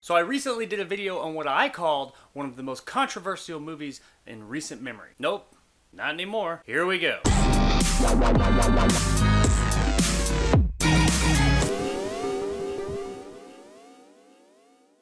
So I recently did a video on what I called one of the most controversial movies in recent memory. Nope, not anymore. Here we go.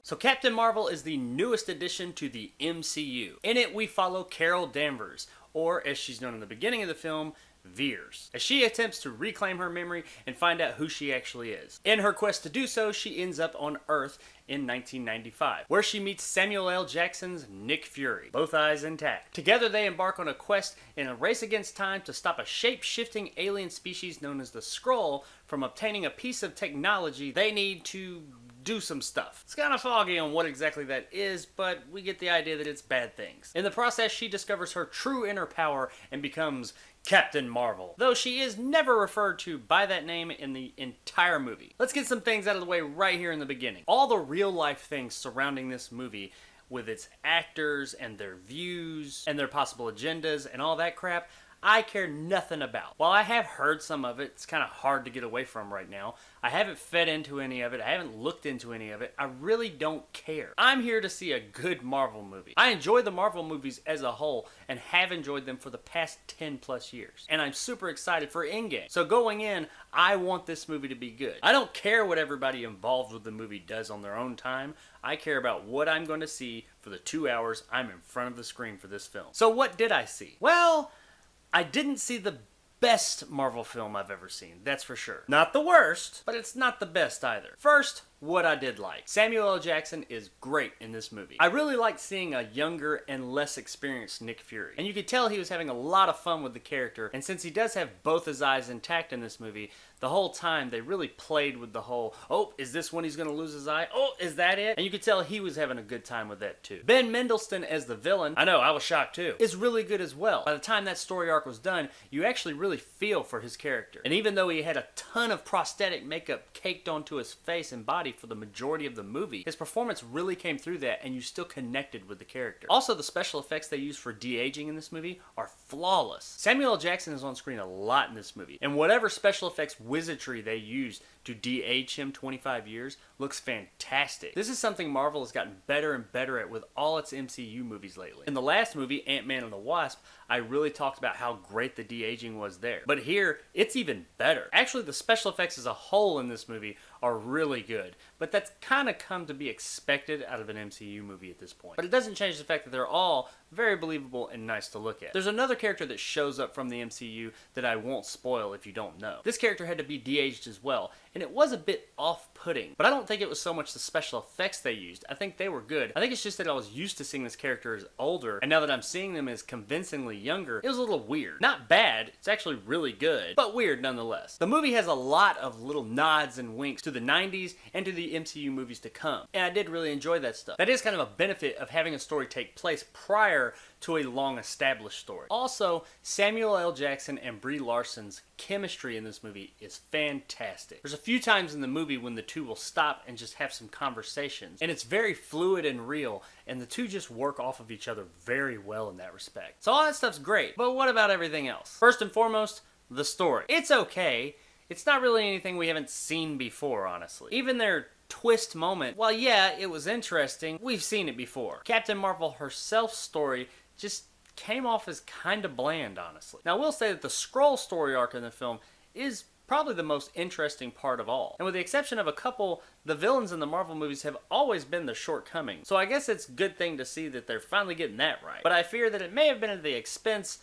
So Captain Marvel is the newest addition to the MCU. In it, we follow Carol Danvers, or as she's known in the beginning of the film, Veers, as she attempts to reclaim her memory and find out who she actually is. In her quest to do so, she ends up on Earth in 1995, where she meets Samuel L. Jackson's Nick Fury, both eyes intact. Together they embark on a quest in a race against time to stop a shape-shifting alien species known as the Skrull from obtaining a piece of technology they need to do some stuff. It's kind of foggy on what exactly that is, but we get the idea that it's bad things. In the process, she discovers her true inner power and becomes Captain Marvel, though she is never referred to by that name in the entire movie. Let's get some things out of the way right here in the beginning. All the real-life things surrounding this movie, with its actors and their views and their possible agendas and all that crap, I care nothing about. While I have heard some of it, it's kind of hard to get away from right now. I haven't fed into any of it. I haven't looked into any of it. I really don't care. I'm here to see a good Marvel movie. I enjoy the Marvel movies as a whole and have enjoyed them for the past 10 plus years. And I'm super excited for Endgame. So going in, I want this movie to be good. I don't care what everybody involved with the movie does on their own time. I care about what I'm going to see for the 2 hours I'm in front of the screen for this film. So what did I see? Well, I didn't see the best Marvel film I've ever seen, that's for sure. Not the worst, but it's not the best either. First, what I did like. Samuel L. Jackson is great in this movie. I really liked seeing a younger and less experienced Nick Fury. And you could tell he was having a lot of fun with the character, and since he does have both his eyes intact in this movie, the whole time they really played with the whole, oh, is this when he's gonna lose his eye? Oh, is that it? And you could tell he was having a good time with that too. Ben Mendelsohn as the villain, I know, I was shocked too, is really good as well. By the time that story arc was done, you actually really feel for his character. And even though he had a ton of prosthetic makeup caked onto his face and body for the majority of the movie, his performance really came through that and you still connected with the character. Also, the special effects they use for de-aging in this movie are flawless. Samuel L. Jackson is on screen a lot in this movie, and whatever special effects wizardry they used to de-age him 25 years looks fantastic. This is something Marvel has gotten better and better at with all its MCU movies lately. In the last movie, Ant-Man and the Wasp, I really talked about how great the de-aging was there. But here, it's even better. Actually, the special effects as a whole in this movie are really good, but that's kind of come to be expected out of an MCU movie at this point. But it doesn't change the fact that they're all very believable and nice to look at. There's another character that shows up from the MCU that I won't spoil if you don't know. This character had to be de-aged as well, and it was a bit off-putting, but I don't think it was so much the special effects they used. I think they were good. I think it's just that I was used to seeing this character as older, and now that I'm seeing them as convincingly younger, it was a little weird. Not bad, it's actually really good, but weird nonetheless. The movie has a lot of little nods and winks to the 90s and to the MCU movies to come, and I did really enjoy that stuff. That is kind of a benefit of having a story take place prior to a long-established story. Also, Samuel L. Jackson and Brie Larson's chemistry in this movie is fantastic. There's a few times in the movie when the two will stop and just have some conversations, and it's very fluid and real, and the two just work off of each other very well in that respect. So all that stuff's great, but what about everything else? First and foremost, the story. It's okay. It's not really anything we haven't seen before, honestly. Even their twist moment, while yeah, it was interesting, we've seen it before. Captain Marvel herself's story just came off as kind of bland, honestly. Now, I will say that the Skrull story arc in the film is probably the most interesting part of all. And with the exception of a couple, the villains in the Marvel movies have always been the shortcoming. So I guess it's a good thing to see that they're finally getting that right. But I fear that it may have been at the expense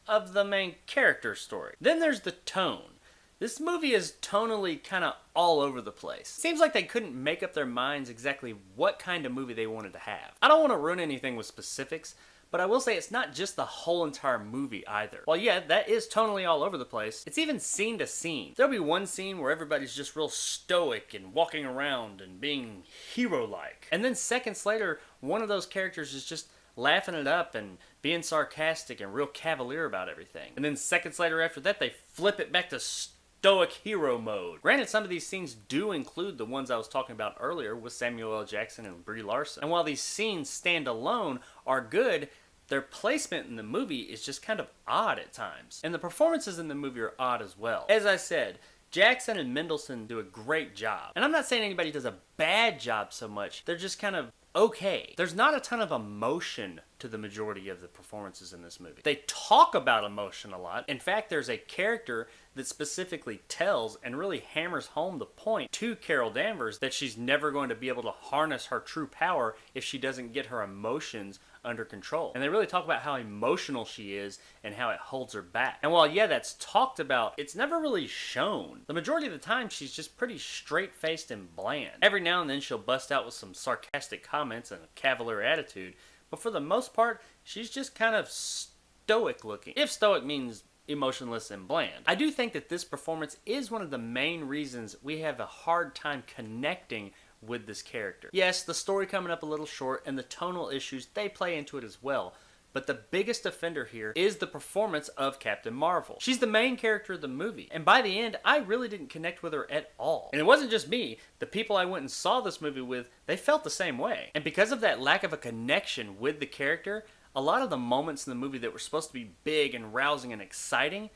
of the main character story. Then there's the tone. This movie is tonally kind of all over the place. It seems like they couldn't make up their minds exactly what kind of movie they wanted to have. I don't want to ruin anything with specifics, but I will say it's not just the whole entire movie either. While yeah, that is tonally all over the place, it's even scene to scene. There'll be one scene where everybody's just real stoic and walking around and being hero-like. And then seconds later, one of those characters is just laughing it up and being sarcastic and real cavalier about everything. And then seconds later after that, they flip it back to stoic hero mode. Granted, some of these scenes do include the ones I was talking about earlier with Samuel L. Jackson and Brie Larson. And while these scenes stand alone are good, their placement in the movie is just kind of odd at times. And the performances in the movie are odd as well. As I said, Jackson and Mendelsohn do a great job. And I'm not saying anybody does a bad job so much, they're just kind of okay. There's not a ton of emotion to the majority of the performances in this movie. They talk about emotion a lot. In fact, there's a character that specifically tells and really hammers home the point to Carol Danvers that she's never going to be able to harness her true power if she doesn't get her emotions under control. And they really talk about how emotional she is and how it holds her back. And while, yeah, that's talked about, it's never really shown. The majority of the time, she's just pretty straight-faced and bland. Every now and then, she'll bust out with some sarcastic comments and a cavalier attitude, but for the most part, she's just kind of stoic looking. If stoic means emotionless and bland. I do think that this performance is one of the main reasons we have a hard time connecting with this character. Yes, the story coming up a little short and the tonal issues, they play into it as well. But the biggest offender here is the performance of Captain Marvel. She's the main character of the movie, and by the end, I really didn't connect with her at all. And it wasn't just me. The people I went and saw this movie with, they felt the same way. And because of that lack of a connection with the character, a lot of the moments in the movie that were supposed to be big and rousing and exciting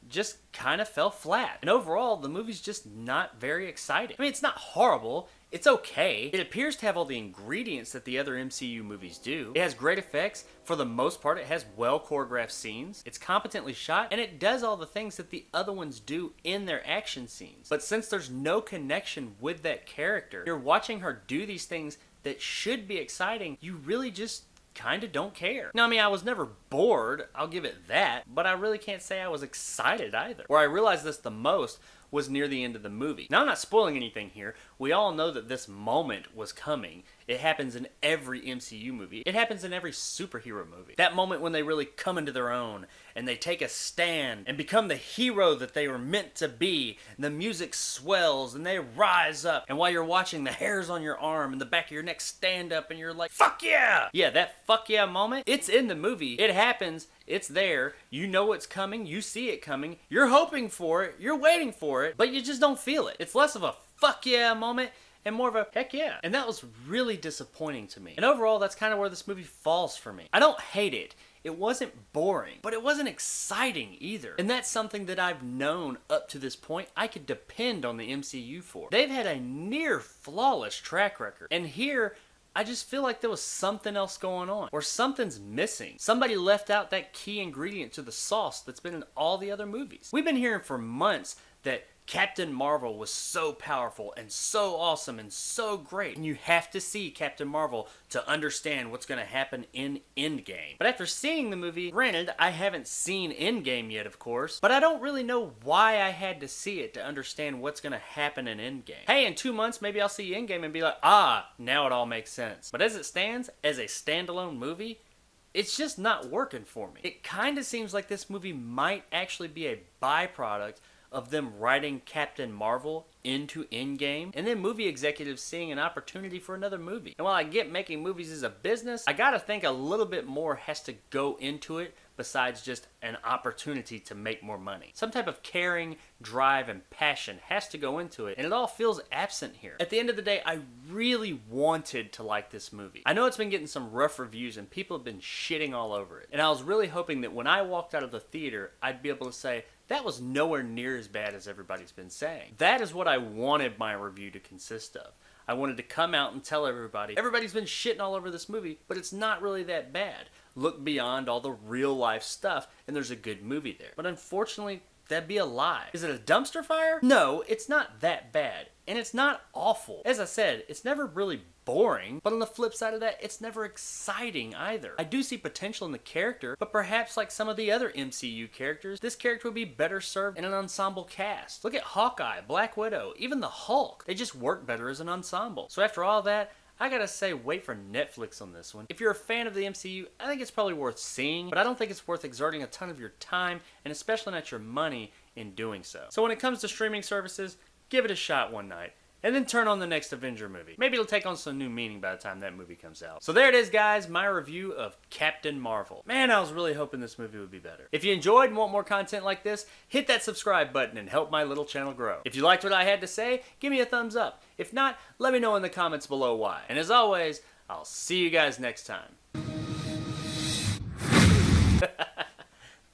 just kind of fell flat. And overall, the movie's just not very exciting. I mean, it's not horrible. It's okay. It appears to have all the ingredients that the other MCU movies do. It has great effects. For the most part, it has well choreographed scenes. It's competently shot, and it does all the things that the other ones do in their action scenes. But since there's no connection with that character, you're watching her do these things that should be exciting, you really just kind of don't care. Now, I mean, I was never bored, I'll give it that, but I really can't say I was excited either. Where I realized this the most was near the end of the movie. Now, I'm not spoiling anything here. We all know that this moment was coming. It happens in every MCU movie. It happens in every superhero movie. That moment when they really come into their own and they take a stand and become the hero that they were meant to be. And the music swells and they rise up. And while you're watching, the hairs on your arm and the back of your neck stand up and you're like, fuck yeah! Yeah, that fuck yeah moment, it's in the movie. It happens. It's there. You know it's coming. You see it coming. You're hoping for it. You're waiting for it. But you just don't feel it. It's less of a fuck yeah moment and more of a heck yeah. And that was really disappointing to me. And overall, that's kind of where this movie falls for me. I don't hate it. It wasn't boring, but it wasn't exciting either. And that's something that I've known up to this point I could depend on the MCU for. They've had a near flawless track record. And here, I just feel like there was something else going on, or something's missing. Somebody left out that key ingredient to the sauce that's been in all the other movies. We've been hearing for months that Captain Marvel was so powerful and so awesome and so great. And you have to see Captain Marvel to understand what's going to happen in Endgame. But after seeing the movie, granted, I haven't seen Endgame yet, of course, but I don't really know why I had to see it to understand what's going to happen in Endgame. Hey, in 2 months, maybe I'll see Endgame and be like, ah, now it all makes sense. But as it stands, as a standalone movie, it's just not working for me. It kind of seems like this movie might actually be a byproduct of them writing Captain Marvel into Endgame, and then movie executives seeing an opportunity for another movie. And while I get making movies as a business, I gotta think a little bit more has to go into it besides just an opportunity to make more money. Some type of caring, drive, and passion has to go into it, and it all feels absent here. At the end of the day, I really wanted to like this movie. I know it's been getting some rough reviews, and people have been shitting all over it. And I was really hoping that when I walked out of the theater, I'd be able to say, that was nowhere near as bad as everybody's been saying. That is what I wanted my review to consist of. I wanted to come out and tell everybody, everybody's been shitting all over this movie, but it's not really that bad. Look beyond all the real life stuff, and there's a good movie there. But unfortunately, that'd be a lie. Is it a dumpster fire? No, it's not that bad. And it's not awful. As I said, it's never really boring, but on the flip side of that, it's never exciting either. I do see potential in the character, but perhaps like some of the other MCU characters, this character would be better served in an ensemble cast. Look at Hawkeye, Black Widow, even the Hulk. They just work better as an ensemble. So after all that, I gotta say, wait for Netflix on this one. If you're a fan of the MCU, I think it's probably worth seeing, but I don't think it's worth exerting a ton of your time, and especially not your money, in doing so. So when it comes to streaming services, give it a shot one night, and then turn on the next Avenger movie. Maybe it'll take on some new meaning by the time that movie comes out. So there it is, guys, my review of Captain Marvel. Man, I was really hoping this movie would be better. If you enjoyed and want more content like this, hit that subscribe button and help my little channel grow. If you liked what I had to say, give me a thumbs up. If not, let me know in the comments below why. And as always, I'll see you guys next time.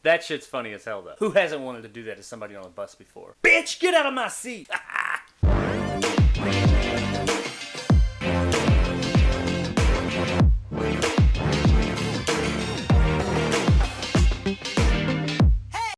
That shit's funny as hell, though. Who hasn't wanted to do that to somebody on a bus before? Bitch, get out of my seat!